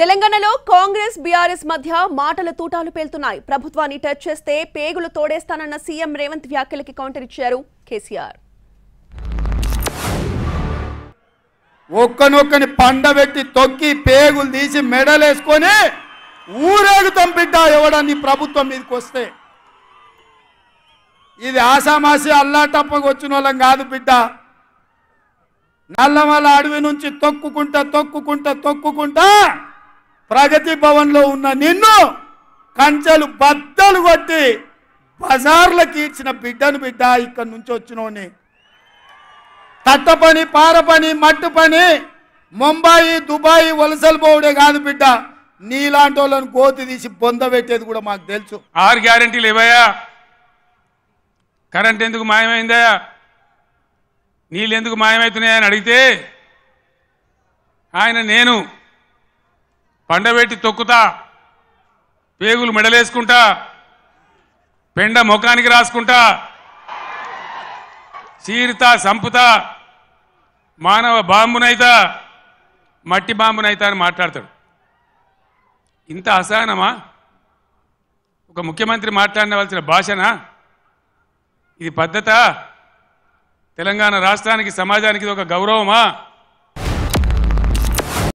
తెలంగాణలో కాంగ్రెస్ బీఆర్ఎస్ మధ్య మాటల తూటాలు పేలుతున్నాయి. ప్రభుత్వాన్ని టచ్ చేస్తే పేగులు తోడేస్తానన్న సీఎం రేవంత్ వ్యాఖ్యలకి కౌంటర్ ఇచ్చారు కేసీఆర్. ఒక్కనొక్కని పండబెట్టి తొక్కి పేగులు తీసి మెడలేసుకొని ఊరేగుతాం బిడ్డ ఎవడని ప్రభుత్వం మీదకి వస్తే. ఇది ఆసామాసి అల్లాటప్పకు వచ్చిన వాళ్ళం కాదు బిడ్డ. నల్లమల అడవి నుంచి తొక్కుకుంటా ప్రగతి భవన్లో ఉన్న నిన్ను కంచెలు బద్దలు కొట్టి బజార్లకు ఈడ్చిన బిడ్డను బిడ్డ. ఇక్కడి నుంచి వచ్చినోని తట్ట పని, పార పని, మట్టు పని, ముంబాయి దుబాయ్ వలసలు పోవడే కాదు బిడ్డ. నీలాంటి వాళ్ళని గోతి తీసి బొంద పెట్టేది కూడా మాకు తెలుసు. 6 గ్యారెంటీలు ఇవ్వయా? కరెంట్ ఎందుకు మాయమైందా? నీళ్ళు ఎందుకు మాయమవుతున్నాయని అడిగితే ఆయన నేను పండబెట్టి తొక్కుతా, పేగులు మెడలేసుకుంటా, పెండ ముఖానికి రాసుకుంటా, చీరుతా, సంపుతా, మానవ బాంబునైతా, మట్టి బాంబునైతా అని మాట్లాడతాడు. ఇంత అసహనమా? ఒక ముఖ్యమంత్రి మాట్లాడవలసిన భాషనా ఇది? పద్ధతా? తెలంగాణ రాష్ట్రానికి, సమాజానికి ఇది ఒక గౌరవమా?